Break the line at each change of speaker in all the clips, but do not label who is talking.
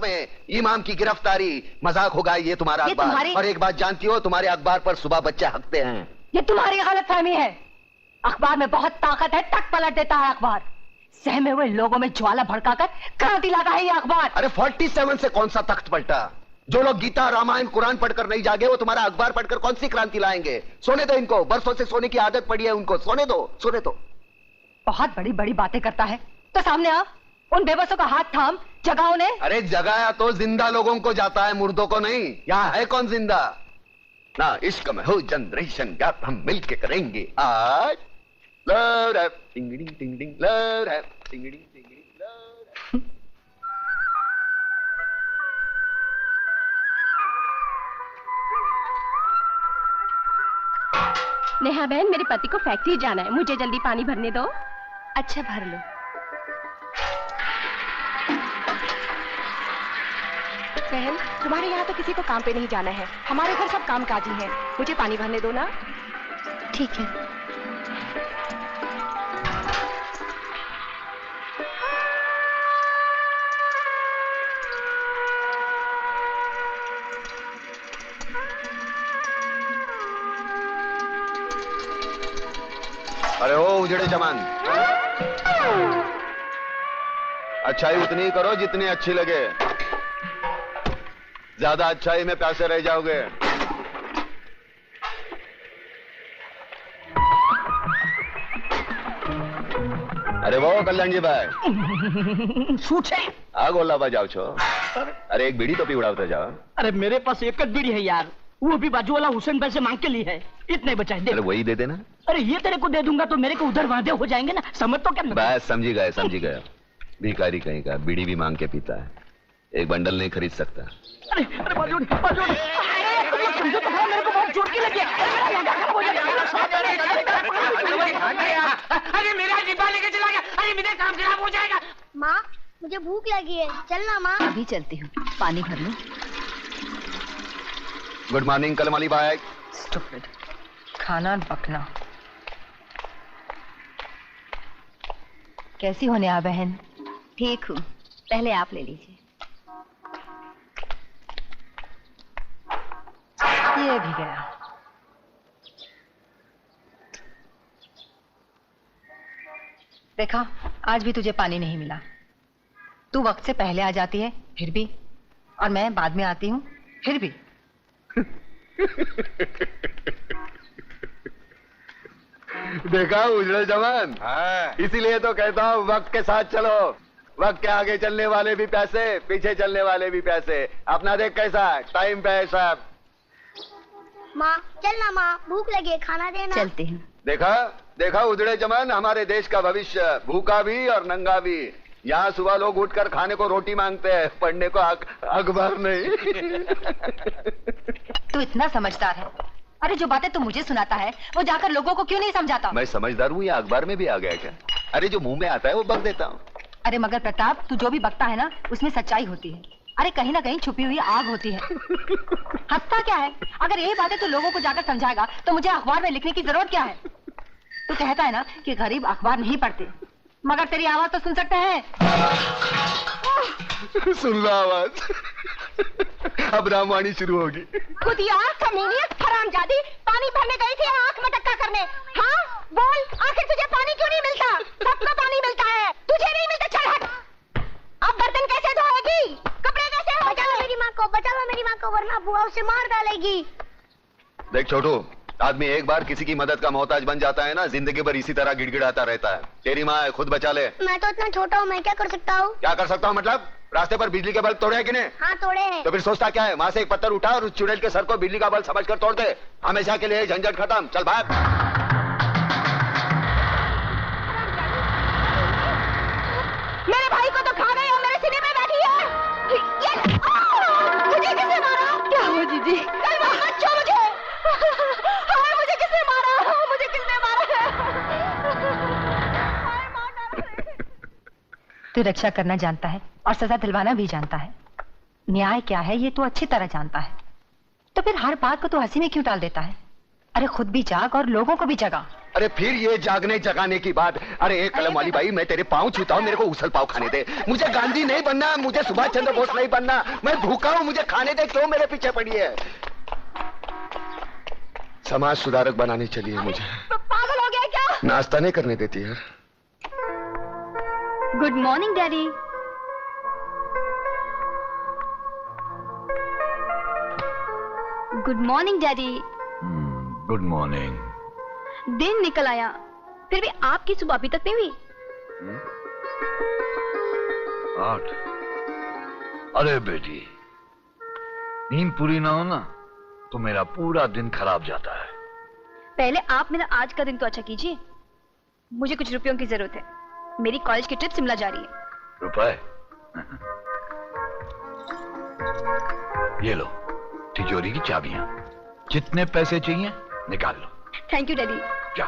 में इमाम की गिरफ्तारी। मजाक होगा ये तुम्हारा अखबार। और एक बात जानती हो, तुम्हारे अखबार पर सुबह बच्चे हकते हैं।
ये तुम्हारी गलतफहमी है। अखबार में बहुत ताकत है, तक पलट देता है अखबार। सहमे हुए लोगों में ज्वाला भड़काकर क्रांति लाता है ये अखबार।
अरे 47 से कौन सा तख्त पलटा? जो लोग गीता, रामायण, कुरान पढ़कर नहीं जागे, वो तुम्हारा अखबार पढ़कर कौन सी क्रांति लाएंगे? सोने दो इनको, बरसों से सोने की आदत पड़ी है उनको। सोने दो, सोने दो।
बहुत बड़ी बड़ी बातें करता है तो सामने आ, उन बेबसों का हाथ थाम, जगाओ ने।
अरे जगाया तो जिंदा लोगों को जाता है, मुर्दों को नहीं। यहाँ है कौन जिंदा? ना इश्क में हो जनरेशन गैप, हम मिलके करेंगे आज। लव रैप टिंगडिंग टिंगडिंग, लव रैप टिंगडिंग टिंगडिंग, लव रैप।
नेहा बहन, मेरे पति को फैक्ट्री जाना है, मुझे जल्दी पानी भरने दो।
अच्छा भर लो।
बहन, तुम्हारे यहाँ तो किसी को काम पे नहीं जाना है, हमारे घर सब काम काजी हैं, मुझे पानी भरने दो ना।
ठीक है।
अरे ओ उजड़े जमान, अच्छाई उतनी करो जितनी अच्छी लगे। ज्यादा अच्छाई में प्यासे रह जाओगे। अरे वो कल्याण जी भाई
सूट है।
आग ओला बजाओ छो। अरे एक बीड़ी तो पी उड़ाते जाओ।
अरे मेरे पास एक बीड़ी है यार, वो भी बाजू वाला हुसैन भाई से मांग के ली है, इतने बचाए दे।
अरे वही दे देना।
अरे ये तेरे को दे दूंगा तो मेरे को उधर वादे हो जाएंगे ना, समझ तो क्या?
बस समझी गए, समझी गए। भिखारी कहीं का बीड़ी भी मांग के पीता है, एक बंडल नहीं खरीद सकता।
अरे अरे बाजू बाजू, समझो तो मेरे को बहुत चोट की लगी है।
अरे मेरा डिब्बा लेके चला गया, अरे मेरा काम खराब हो जाएगा।
माँ मुझे भूख लगी है, चलना माँ।
अभी चलती हूँ, पानी भर लूं।
गुड मॉर्निंग कलमाली बाय।
स्टूपिड, खाना बकना। कैसी हो नेहा बहन?
ठीक हूँ, पहले आप ले लीजिए।
ये भी गया। देखा, आज भी तुझे पानी नहीं मिला। तू वक्त से पहले आ जाती है फिर भी, और मैं बाद में आती हूँ फिर भी।
देखा उजड़े जवान, इसीलिए तो कहता हूँ वक्त के साथ चलो। वक्त के आगे चलने वाले भी पैसे, पीछे चलने वाले भी पैसे। अपना देख कैसा टाइम पे है सब।
माँ चलना माँ, भूख लगी है, खाना देना।
चलती हूँ।
देखा देखा उजड़े जवान, हमारे देश का भविष्य, भूखा भी और नंगा भी। यहाँ सुबह लोग उठकर खाने को रोटी मांगते हैं, पढ़ने को अखबार नहीं।
तू इतना समझदार है, अरे जो बातें तू मुझे सुनाता है वो जाकर लोगों को क्यों नहीं समझाता?
मैं समझदार हूँ या अखबार में भी आ गया क्या? अरे जो मुंह में आता है वो बक देता हूँ।
अरे मगर प्रताप, तू जो भी बकता है ना उसमें सच्चाई होती है। अरे कहीं ना कहीं छुपी हुई आग होती है। हंसता क्या है? अगर यही बातें तू लोगों को जाकर समझाएगा तो मुझे अखबार में लिखने की जरूरत क्या है? तू कहता है ना कि गरीब अखबार नहीं पढ़ते, मगर तेरी आवाज तो सुन सकते हैं।
सुन लो आवाज। अब रामवाणी शुरू होगी।
खुदिया, कमीनी, हरामजादी, पानी भरने गई थी आंख में टक्का करने। हाँ बोल, आखिर तुझे पानी क्यों नहीं मिलता? सबको पानी मिलता है, तुझे नहीं मिलता। चल हट। अब बर्तन कैसे धोएगी? कपड़े कैसे हो?
बचा लो मेरी माँ को, बचा लो मेरी माँ को, वरना बुआ उसे मार डालेगी।
देख छोटू, आदमी एक बार किसी की मदद का मोहताज बन जाता है ना, जिंदगी भर इसी तरह गिड़गिड़ाता रहता है। तेरी माँ है, खुद बचा ले।
मैं तो इतना छोटा हूँ, मैं क्या कर सकता हूँ?
क्या कर सकता हूँ मतलब? रास्ते पर बिजली के बल्ब तोड़े हैं कि नहीं?
हाँ तोड़े हैं।
तो फिर सोचता क्या है? वहां से एक पत्थर उठा और उस चुड़ैल के सर को बिजली का बल्ब समझकर तोड़ दे। हमेशा के लिए झंझट खत्म। चल भाग।
मेरे भाई को तो खा गई और मेरे सीने में बैठी है। ये मुझे किसने मारा?
क्या हो जीजी?
मत छो मुझे। हाँ, मुझे किसने मारा? मुझे किसने मारा?
तू रक्षा करना जानता है और सजा दिलवाना भी जानता है। न्याय क्या है ये तू अच्छी तरह जानता है, तो फिर हर बात को तू हंसी में क्यों टाल देता है? अरे खुद भी जाग और लोगों को भी जगा।
अरे फिर ये जागने जगाने की बात। अरे एक कलम वाली भाई, मैं तेरे पाँव छूता हूँ, मेरे को उसल पाव खाने दे। मुझे गांधी नहीं बनना, मुझे सुभाष चंद्र बोस नहीं बनना, मैं भूखा हूँ, मुझे खाने दे। क्यों मेरे पीछे पड़ी है? समाज सुधारक बनानी चाहिए मुझे।
पागल हो गया क्या?
नाश्ता नहीं करने देती यार।
Good morning daddy. Good morning daddy.
Good morning.
दिन निकल आया, फिर भी आपकी सुबह अभी तक नहीं हुई।
8। अरे बेटी, नींद पूरी ना हो ना तो मेरा पूरा दिन खराब जाता है।
पहले आप मेरा आज का दिन तो अच्छा कीजिए। मुझे कुछ रुपयों की जरूरत है। मेरी कॉलेज की ट्रिप शिमला जा रही है।
रुपए? ये लो तिजोरी की चाबियां। जितने पैसे चाहिए निकाल लो।
Thank you daddy.
जा।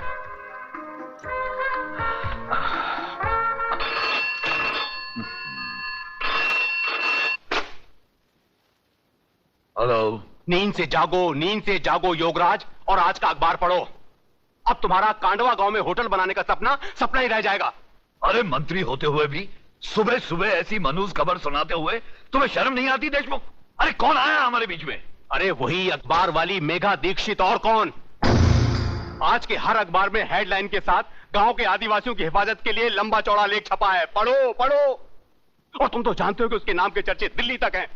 हेलो।
नींद से जागो योगराज, और आज का अखबार पढ़ो। अब तुम्हारा कांडवा गांव में होटल बनाने का सपना सपना ही रह जाएगा।
अरे मंत्री होते हुए भी सुबह सुबह ऐसी मनहूस खबर सुनाते हुए तुम्हें शर्म नहीं आती देशमुख? अरे कौन आया हमारे बीच में?
अरे वही अखबार वाली मेघा दीक्षित, और कौन। आज के हर अखबार में हेडलाइन के साथ गांव के आदिवासियों की हिफाजत के लिए लंबा चौड़ा लेख छपा है। पढ़ो पढ़ो। और तुम तो जानते हो कि उसके नाम के चर्चे दिल्ली तक हैं।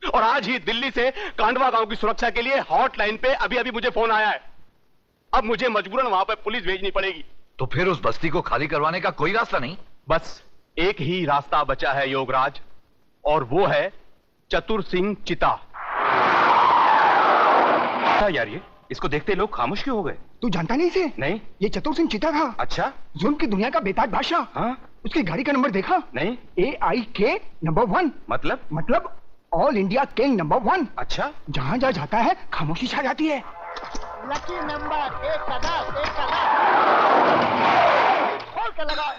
और आज ही दिल्ली से कांडवा गांव की सुरक्षा के लिए हॉटलाइन पे अभी अभी मुझे फोन आया है। अब मुझे मजबूरन वहां पर पुलिस भेजनी पड़ेगी।
तो फिर उस बस्ती को खाली करवाने का कोई रास्ता नहीं?
बस एक ही रास्ता बचा है योगराज, और वो है चतुर सिंह चिता। यार ये इसको देखते लोग खामोश क्यों हो गए?
तू जानता नहीं इसे?
नहीं।
ये चतुर सिंह चिता था।
अच्छा।
जुल्म की दुनिया का बेताज बादशाह।
हाँ?
उसकी गाड़ी का नंबर देखा?
नहीं।
AIK number 1। मतलब ऑल इंडिया किंग नंबर 1।
अच्छा।
जहाँ जहाँ जाता है खामोशी छा जाती है।
लकी नंबर 1 का 10, 1 का 10। खोल के लगाओ।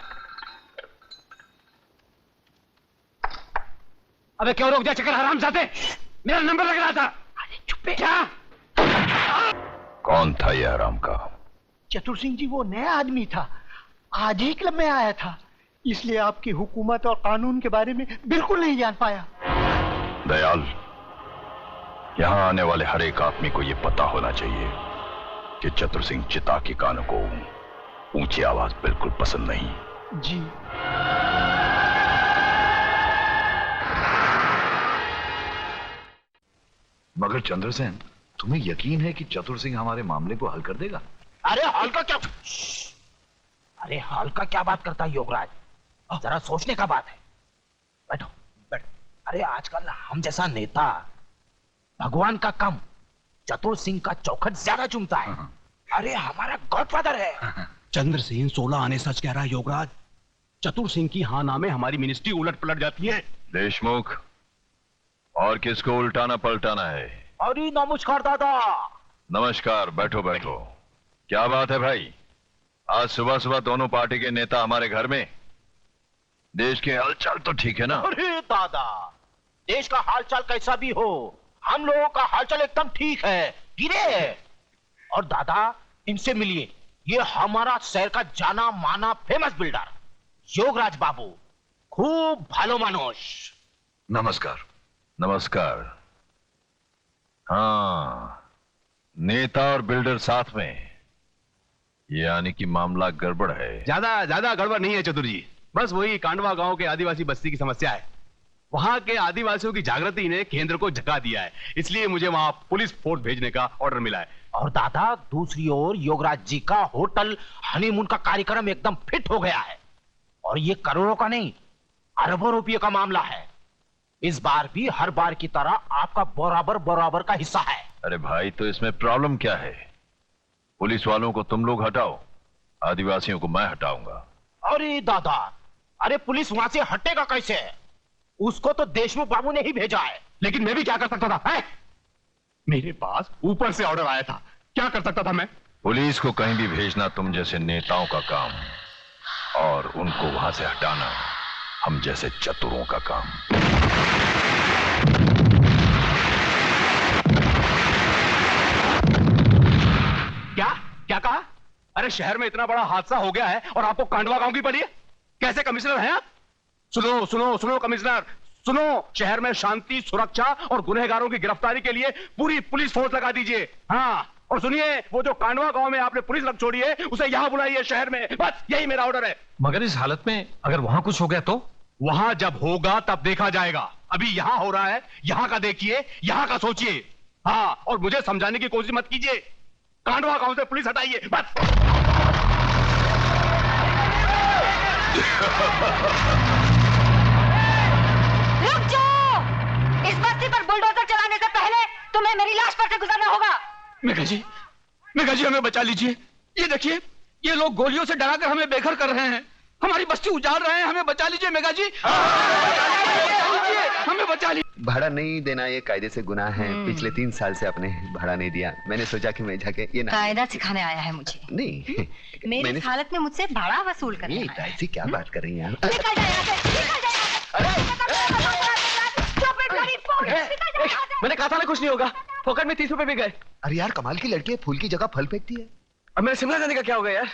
अबे क्यों रोक दिया चक्कर हरामजादे? मेरा नंबर लग रहा था। अरे चुप क्या?
कौन था ये हराम का?
चतुर सिंह जी वो नया आदमी था, आज ही क्लब में आया था, इसलिए आपकी हुकूमत और कानून के बारे में बिल्कुल नहीं जान पाया।
दयाल, यहां आने वाले हर एक आदमी को यह पता होना चाहिए कि चतुर सिंह चिता की कानों को ऊंची आवाज बिल्कुल पसंद नहीं।
जी।
मगर चंद्रसेन, तुम्हें यकीन है कि चतुर सिंह हमारे मामले को हल कर देगा?
अरे हल का क्या? अरे हल का क्या बात करता है योगराज? जरा सोचने का बात है। बैठो बैठो। अरे आजकल हम जैसा नेता भगवान का कम चतुर सिंह का चौखट ज्यादा चुमता है। अरे हमारा गॉडफादर है।
चंद्र सिंह 16 आने सच कह रहा है योगराज। चतुर सिंह की हाँ नामे हमारी मिनिस्ट्री उलट पलट जाती है।
देशमुख, और किसको उल्टाना पलटाना है?
अरे नमस्कार दादा।
नमस्कार, बैठो बैठो। क्या बात है भाई? आज सुबह सुबह दोनों पार्टी के नेता हमारे घर में। देश के हालचाल तो ठीक है ना?
अरे दादा, देश का हालचाल कैसा भी हो, हम लोगों का हालचाल एकदम ठीक है। गिरे। और दादा इनसे मिलिए, ये हमारा शहर का जाना माना फेमस बिल्डर योगराज बाबू, खूब भालो मानुष।
नमस्कार। नमस्कार। हाँ, नेता और बिल्डर साथ में, यानी कि मामला गड़बड़ है।
ज्यादा गड़बड़ नहीं है चतुर जी, बस वही कांडवा गांव के आदिवासी बस्ती की समस्या है। वहां के आदिवासियों की जागृति ने केंद्र को झका दिया है, इसलिए मुझे वहां पुलिस फोर्स भेजने का ऑर्डर मिला है।
और दादा दूसरी ओर योगराज जी का होटल हनीमून का कार्यक्रम एकदम फिट हो गया है, और ये करोड़ों का नहीं अरबों रुपये का मामला है। इस बार भी हर बार की तरह आपका बराबर का हिस्सा है।
अरे भाई, तो इसमें प्रॉब्लम क्या है? पुलिस वालों को तुम लोग हटाओ, आदिवासियों को मैं हटाऊंगा।
अरे दादा, अरे पुलिस वहां से हटेगा कैसे? उसको तो देशमुख बाबू ने ही भेजा है।
लेकिन मैं भी क्या कर सकता था है? मेरे पास ऊपर से ऑर्डर आया था, क्या कर सकता था मैं?
पुलिस को कहीं भी भेजना तुम जैसे नेताओं का काम, और उनको वहां से हटाना हम जैसे चतुरों का काम।
क्या क्या कहा? अरे शहर में इतना बड़ा हादसा हो गया है और आपको कांडवा गांव की पड़ी है? कैसे कमिश्नर हैं आप? सुनो सुनो सुनो कमिश्नर, सुनो, शहर में शांति, सुरक्षा और गुनहगारों की गिरफ्तारी के लिए पूरी पुलिस फोर्स लगा दीजिए। हाँ, और सुनिए, वो जो कांडवा गांव में आपने पुलिस रख छोड़ी है, उसे यहाँ बुलाइए शहर में। बस यही मेरा ऑर्डर है।
मगर इस हालत में अगर वहां कुछ हो गया तो?
वहां जब होगा तब देखा जाएगा। अभी यहां हो रहा है, यहां का देखिए, यहां का सोचिए। हाँ, और मुझे समझाने की कोशिश मत कीजिए। कांडवा गांव से पुलिस हटाइए, बस।
रुक जाओ! इस बस्ती पर बुलडोजर चलाने से पहले तुम्हें मेरी लाश पर से गुजरना होगा।
मेघा जी, हमें बचा लीजिए। ये देखिए, ये लोग गोलियों से डराकर हमें बेघर कर रहे हैं, हमारी बस्ती उजाड़ रहे हैं। हमें बचा लीजिए मेघा जी, हमें बचा लीजिए।
भाड़ा नहीं देना ये कायदे से गुनाह है। पिछले 3 साल से आपने भाड़ा नहीं दिया। मैंने सोचा कि मैं जाके ये ना
कायदा सिखाने आया है मुझे।
नहीं,
मेरी हालत में मुझसे भाड़ा वसूल करने आया है।
ऐसी क्या बात कर रही हैं आप?
निकल जाए यहाँ से, निकल जाए यहाँ से।
मैंने कहा था ना कुछ नहीं होगा। फोकट में 30 रुपए भी गए।
अरे यार, कमाल की लड़की है, फूल की जगह फल फेंकती है।
अब मेरे शिमला जाने का क्या होगा यार?